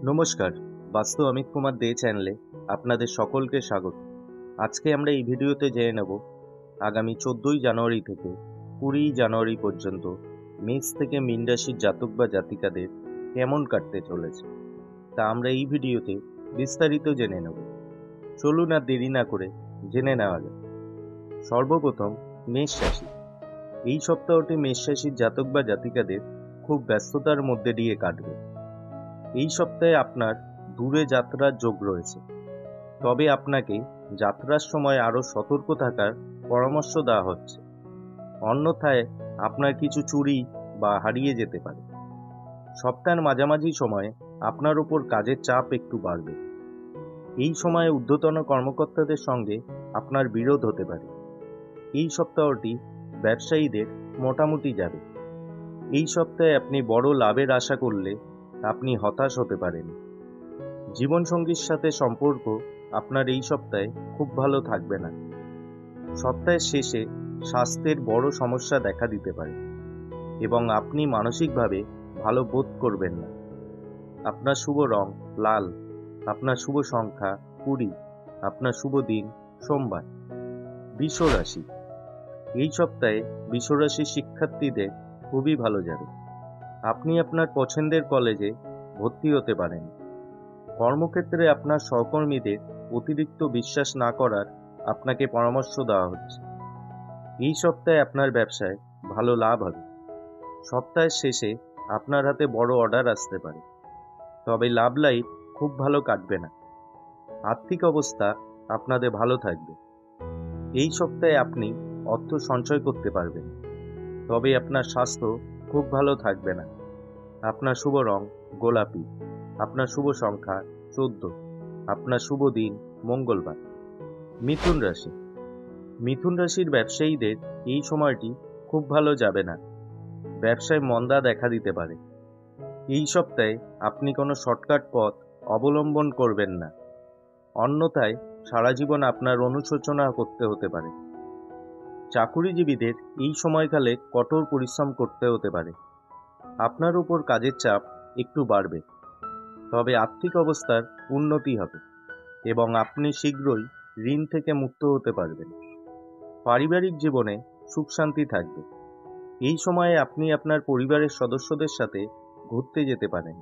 নমস্কার। বাস্তু অমিত কুমার দে চ্যানেলে আপনাদের সকলকে স্বাগত। আজকে আমরা এই ভিডিওতে জেনে নেব আগামী 14ই জানুয়ারি থেকে 20ই জানুয়ারি পর্যন্ত মেষ থেকে মীন রাশির জাতক বা জাতিকাদের কেমন কাটতে চলেছে, তা আমরা এই ভিডিওতে বিস্তারিত জেনে নেব। চলুন আর দেরি না করে জেনে নেওয়া যাক। সর্বপ্রথম মেষ রাশি। এই সপ্তাহটি মেষ রাশির জাতক বা জাতিকাদের খুব ব্যস্ততার মধ্যে দিয়ে কাটবে। এই সপ্তাহে আপনার দূরে যাত্রার যোগ রয়েছে, তবে আপনাকে যাত্রার সময় আরও সতর্ক থাকার পরামর্শ দেওয়া হচ্ছে। অন্যথায় আপনার কিছু চুরি বা হারিয়ে যেতে পারে। সপ্তাহের মাঝামাঝি সময়ে আপনার উপর কাজের চাপ একটু বাড়বে। এই সময়ে ঊর্ধ্বতন কর্মকর্তাদের সঙ্গে আপনার বিরোধ হতে পারে। এই সপ্তাহটি ব্যবসায়ীদের মোটামুটি যাবে। এই সপ্তাহে আপনি বড় লাভের আশা করলে আপনি হতাশ হতে পারেন। জীবনসঙ্গীর সাথে সম্পর্ক আপনার এই সপ্তাহে খুব ভালো থাকবে না। সপ্তাহের শেষে স্বাস্থ্যের বড় সমস্যা দেখা দিতে পারে এবং আপনি মানসিকভাবে ভালো বোধ করবেন না। আপনার শুভ রং লাল, আপনার শুভ সংখ্যা 20, আপনার শুভ দিন সোমবার। বৃষ রাশি। এই সপ্তাহে বৃষ রাশির শিক্ষার্থীদের খুবই ভালো যাবে। আপনি আপনার পছন্দের কলেজে ভর্তি হতে পারেন। কর্মক্ষেত্রে আপনার সহকর্মীদের অতিরিক্ত বিশ্বাস না করার আপনাকে পরামর্শ দেওয়া হচ্ছে। এই সপ্তাহে আপনার ব্যবসায় ভালো লাভ হবে। সপ্তাহের শেষে আপনার হাতে বড় অর্ডার আসতে পারে, তবে লাভ লাইফ খুব ভালো কাটবে না। আর্থিক অবস্থা আপনাদের ভালো থাকবে। এই সপ্তাহে আপনি অর্থ সঞ্চয় করতে পারবেন, তবে আপনার স্বাস্থ্য খুব ভালো থাকবে না। আপনার শুভ রং গোলাপি, আপনার শুভ সংখ্যা 14, আপনার শুভ দিন মঙ্গলবার। মিথুন রাশি। মিথুন রাশির ব্যবসায়ীদের এই সময়টি খুব ভালো যাবে না। ব্যবসায় মন্দা দেখা দিতে পারে। এই সপ্তাহে আপনি কোনো শর্টকাট পথ অবলম্বন করবেন না, অন্যথায় সারা জীবন আপনার অনুশোচনা করতে হতে পারে। চাকুরিজীবীদের এই সময়কালে কঠোর পরিশ্রম করতে হতে পারে। আপনার উপর কাজের চাপ একটু বাড়বে, তবে আর্থিক অবস্থার উন্নতি হবে এবং আপনি শীঘ্রই ঋণ থেকে মুক্ত হতে পারবেন। পারিবারিক জীবনে সুখ শান্তি থাকবে। এই সময়ে আপনি আপনার পরিবারের সদস্যদের সাথে ঘুরতে যেতে পারেন।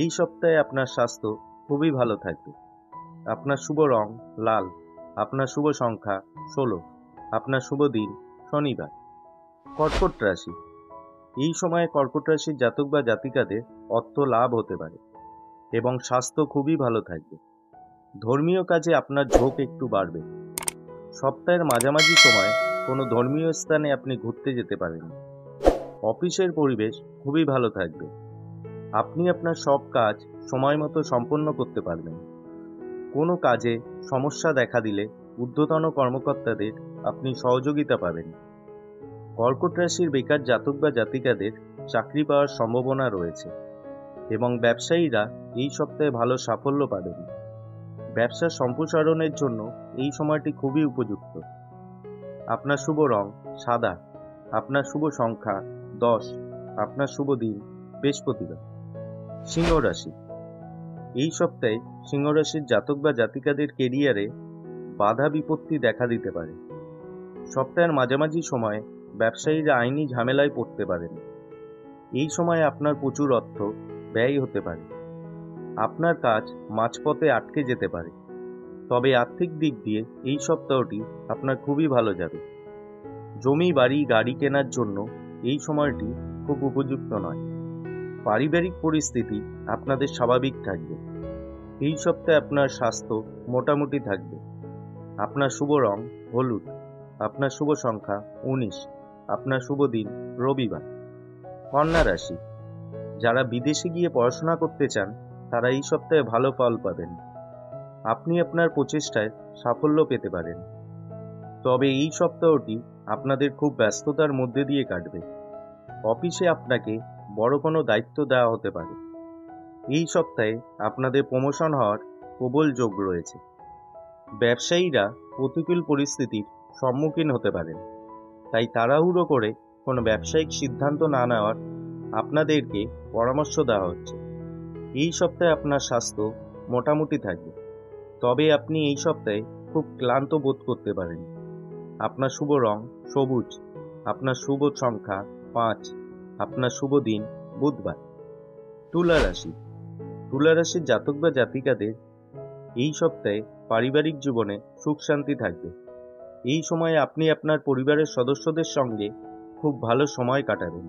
এই সপ্তাহে আপনার স্বাস্থ্য খুবই ভালো থাকবে। আপনার শুভ রং লাল, আপনার শুভ সংখ্যা 16, আপনার শুভ দিন শনিবার। কর্কট রাশি। এই সময়ে কর্কট রাশির জাতক বা জাতিকাদের অর্থ লাভ হতে পারে এবং স্বাস্থ্য খুবই ভালো থাকবে। ধর্মীয় কাজে আপনার ঝোঁক একটু বাড়বে। সপ্তাহের মাঝামাঝি সময় কোনো ধর্মীয় স্থানে আপনি ঘুরতে যেতে পারেন। অফিসের পরিবেশ খুবই ভালো থাকবে। আপনি আপনার সব কাজ সময় মতো সম্পন্ন করতে পারবেন। কোনো কাজে সমস্যা দেখা দিলে ঊর্ধ্বতন কর্মকর্তাদের আপনি সহযোগিতা পাবেন। কর্কট রাশির বেকার জাতক বা জাতিকাদের চাকরি পাওয়ার সম্ভাবনা রয়েছে এবং ব্যবসায়ীরা এই সপ্তাহে ভালো সাফল্য পাবেন। ব্যবসা সম্প্রসারণের জন্য এই সময়টি খুবই উপযুক্ত। আপনার শুভ রং সাদা, আপনার শুভ সংখ্যা 10, আপনার শুভ দিন বৃহস্পতিবার। সিংহ রাশি। এই সপ্তাহে সিংহ রাশির জাতক বা জাতিকাদের কেরিয়ারে বাধা বিপত্তি দেখা দিতে পারে। সপ্তাহের মাঝামাঝি সময়ে ব্যবসায়ীরা আইনি ঝামেলায় পড়তে পারেন। এই সময়ে আপনার প্রচুর অর্থ ব্যয় হতে পারে। আপনার কাজ মাঝপথে আটকে যেতে পারে, তবে আর্থিক দিক দিয়ে এই সপ্তাহটি আপনার খুবই ভালো যাবে। জমি বাড়ি গাড়ি কেনার জন্য এই সময়টি খুব উপযুক্ত নয়। পারিবারিক পরিস্থিতি আপনাদের স্বাভাবিক থাকবে। এই সপ্তাহে আপনার স্বাস্থ্য মোটামুটি থাকবে। আপনার শুভ রং হলুদ, আপনার শুভ সংখ্যা 19, আপনার শুভ দিন রবিবার। কন্যা রাশি। যারা বিদেশে গিয়ে পড়াশোনা করতে চান তারা এই সপ্তাহে ভালো ফল পাবেন। আপনি আপনার প্রচেষ্টায় সাফল্য পেতে পারেন, তবে এই সপ্তাহটি আপনাদের খুব ব্যস্ততার মধ্যে দিয়ে কাটবে। অফিসে আপনাকে বড় কোনো দায়িত্ব দেওয়া হতে পারে। এই সপ্তাহে আপনাদের প্রমোশন হওয়ার প্রবল যোগ রয়েছে। ব্যবসায়ীরা প্রতিকূল পরিস্থিতির সম্মুখীন হতে পারেন, তাই তাড়াহুড়ো করে কোনো ব্যবসায়িক সিদ্ধান্ত না নেওয়ার আপনাদেরকে পরামর্শ দেওয়া হচ্ছে। এই সপ্তাহে আপনার স্বাস্থ্য মোটামুটি থাকবে, তবে আপনি এই সপ্তাহে খুব ক্লান্ত বোধ করতে পারেন। আপনার শুভ রং সবুজ, আপনার শুভ সংখ্যা 5, আপনার শুভ দিন বুধবার। তুলা রাশি। তুলা রাশির জাতক বা জাতিকাদের এই সপ্তাহে পারিবারিক জীবনে সুখ শান্তি থাকবে। এই সময়ে আপনি আপনার পরিবারের সদস্যদের সঙ্গে খুব ভালো সময় কাটাবেন।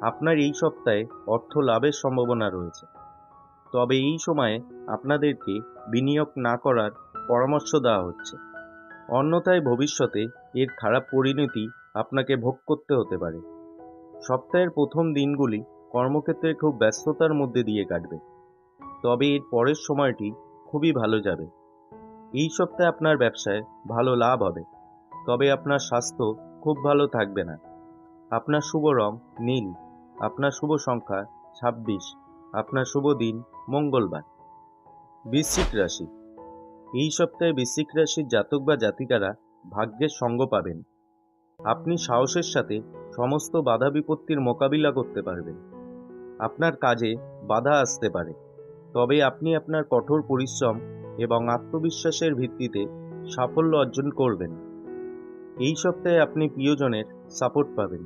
আপনার এই সপ্তাহে অর্থ লাভের সম্ভাবনা রয়েছে, তবে এই সময়ে আপনাদেরকে বিনিয়োগ না করার পরামর্শ দেওয়া হচ্ছে, অন্যথায় ভবিষ্যতে এর খারাপ পরিণতি আপনাকে ভোগ করতে হতে পারে। সপ্তাহের প্রথম দিনগুলি কর্মক্ষেত্রে খুব ব্যস্ততার মধ্যে দিয়ে কাটবে, তবে এর পরের সময়টি খুবই ভালো যাবে। এই সপ্তাহে আপনার ব্যবসায় ভালো লাভ হবে, তবে আপনার স্বাস্থ্য খুব ভালো থাকবে না। আপনার শুভ রং নীল, আপনার শুভ সংখ্যা 26, আপনার শুভ দিন মঙ্গলবার। বৃশ্চিক রাশি। এই সপ্তাহে বৃশ্চিক রাশির জাতক বা জাতিকারা ভাগ্যের সঙ্গ পাবেন। আপনি সাহসের সাথে সমস্ত বাধা বিপত্তির মোকাবিলা করতে পারবেন। আপনার কাজে বাধা আসতে পারে, তবে আপনি আপনার কঠোর পরিশ্রম এবং আত্মবিশ্বাসের ভিত্তিতে সাফল্য অর্জন করবেন। এই সপ্তাহে আপনি প্রিয়জনের সাপোর্ট পাবেন।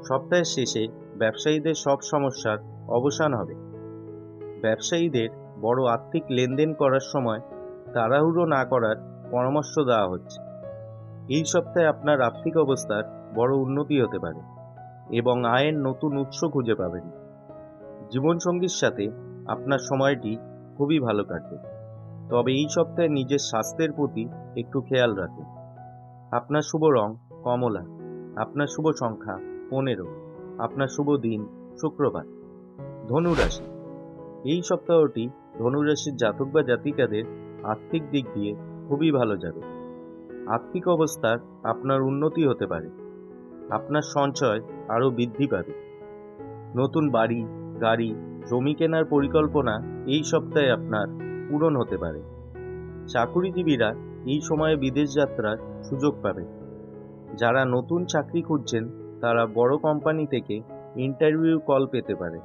সপ্তাহের শেষে ব্যবসায়ীদের সব সমস্যার অবসান হবে। ব্যবসায়ীদের বড় আর্থিক লেনদেন করার সময় তাড়াহুড়ো না করার পরামর্শ দেওয়া হচ্ছে। এই সপ্তাহে আপনার আর্থিক অবস্থার বড় উন্নতি হতে পারে এবং আয়ের নতুন উৎস খুঁজে পাবেন। জীবনসঙ্গীর সাথে আপনার সময়টি খুবই ভালো কাটবে, তবে এই সপ্তাহে নিজের স্বাস্থ্যের প্রতি একটু খেয়াল রাখুন। আপনার শুভ রং কমলা, আপনার শুভ সংখ্যা 15, আপনার শুভ দিন শুক্রবার। ধনুরাশি। এই সপ্তাহটি ধনুরাশির জাতক বা জাতিকাদের আর্থিক দিক দিয়ে খুবই ভালো যাবে। আর্থিক অবস্থার আপনার উন্নতি হতে পারে, আপনার সঞ্চয় আরও বৃদ্ধি পাবে। নতুন বাড়ি, গাড়ি, জমি কেনার পরিকল্পনা এই সপ্তাহে আপনার পূরণ হতে পারে। চাকুরিজীবীরা এই সময়ে বিদেশ যাত্রার সুযোগ পাবেন। যারা নতুন চাকরি খুঁজছেন তারা বড় কোম্পানি থেকে ইন্টারভিউ কল পেতে পারেন।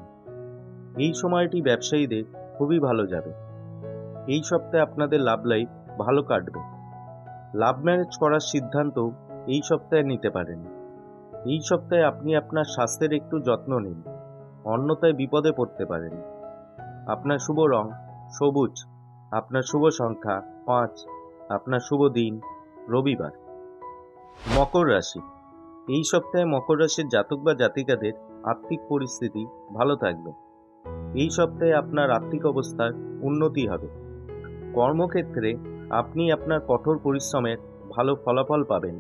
এই সময়টি ব্যবসায়ীদের খুবই ভালো যাবে। এই সপ্তাহে আপনাদের লাভ লাইফ ভালো কাটবে। লাভ ম্যারেজ করার সিদ্ধান্ত এই সপ্তাহে নিতে পারেন। এই সপ্তাহে আপনি আপনার স্বাস্থ্যের একটু যত্ন নিন, অন্যথায় বিপদে পড়তে পারেন। আপনার শুভ রং সবুজ, আপনার শুভ সংখ্যা 5, আপনার শুভ দিন রবিবার। মকর রাশি। এই সপ্তাহে মকর রাশির জাতক বা জাতিকাদের আর্থিক পরিস্থিতি ভালো থাকবে। এই সপ্তাহে আপনার আর্থিক অবস্থার উন্নতি হবে। কর্মক্ষেত্রে আপনি আপনার কঠোর পরিশ্রমের ভালো ফলাফল পাবেন।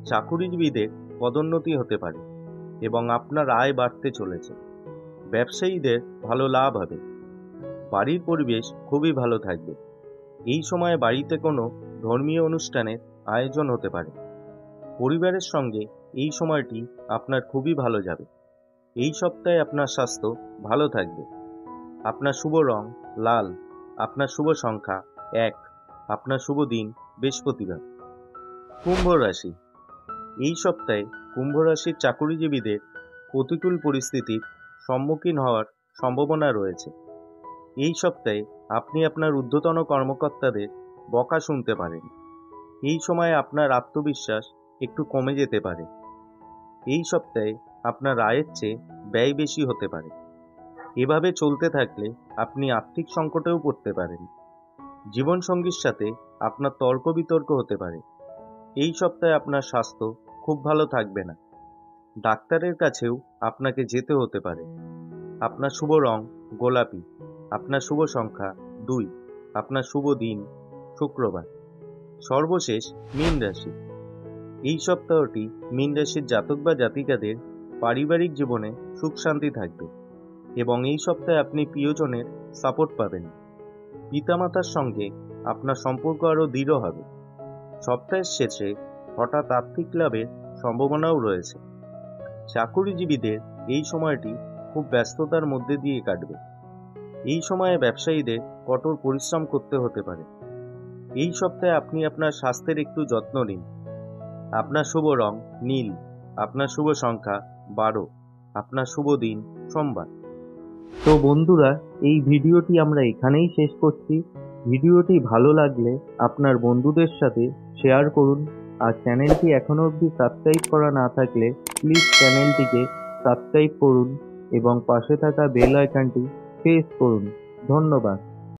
চাকুরিজীবীদের পদোন্নতি হতে পারে এবং আপনার আয় বাড়তে চলেছে। ব্যবসায়ীদের ভালো লাভ হবে। বাড়ির পরিবেশ খুবই ভালো থাকবে। এই সময়ে বাড়িতে কোনো ধর্মীয় অনুষ্ঠানের আয়োজন হতে পারে। পরিবারের সঙ্গে এই সময়টি আপনার খুবই ভালো যাবে। এই সপ্তাহে আপনার স্বাস্থ্য ভালো থাকবে। আপনার শুভ রং লাল, আপনার শুভ সংখ্যা 1, আপনার শুভ দিন বৃহস্পতিবার। কুম্ভ রাশি। এই সপ্তাহে কুম্ভ রাশির চাকুরিজীবীদের প্রতিকূল পরিস্থিতির সম্মুখীন হওয়ার সম্ভাবনা রয়েছে। এই সপ্তাহে আপনি আপনার ঊর্ধ্বতন কর্মকর্তাদের বকা শুনতে পারেন। এই সময়ে আপনার আত্মবিশ্বাস একটু কমে যেতে পারে। এই সপ্তাহে আপনার আয়ের চেয়ে ব্যয় বেশি হতে পারে। এভাবে চলতে থাকলে আপনি আর্থিক সংকটেও পড়তে পারেন। জীবনসঙ্গীর সাথে আপনার তর্ক বিতর্ক হতে পারে। এই সপ্তাহে আপনার স্বাস্থ্য খুব ভালো থাকবে না। ডাক্তারের কাছেও আপনাকে যেতে হতে পারে। আপনার শুভ রং গোলাপি, আপনার শুভ সংখ্যা 2, আপনার শুভ দিন শুক্রবার। সর্বশেষ মীন রাশি। এই সপ্তাহটি মীন রাশির জাতক বা জাতিকাদের পারিবারিক জীবনে সুখ শান্তি থাকবে এবং এই সপ্তাহে আপনি প্রিয়জনের সাপোর্ট পাবেন। পিতামাতার সঙ্গে আপনার সম্পর্ক আরও দৃঢ় হবে। সপ্তাহের শেষে হঠাৎ আর্থিক লাভের সম্ভাবনাও রয়েছে। চাকুরিজীবীদের এই সময়টি খুব ব্যস্ততার মধ্যে দিয়ে কাটবে। এই সময়ে ব্যবসায়ীদের কঠোর পরিশ্রম করতে হতে পারে। এই সপ্তাহে আপনি আপনার স্বাস্থ্যের একটু যত্ন নিন। আপনার শুভ রং নীল, আপনার শুভ সংখ্যা 12, আপনার শুভ দিন সোমবার। তো বন্ধুরা, এই ভিডিওটি আমরা এখানেই শেষ করছি। ভিডিওটি ভালো লাগলে আপনার বন্ধুদের সাথে শেয়ার করুন। আর চ্যানেলটি এখনও অবধি সাবস্ক্রাইব করা না থাকলে প্লিজ চ্যানেলটিকে সাবস্ক্রাইব করুন এবং পাশে থাকা বেল আইকনটি প্রেস করুন। ধন্যবাদ।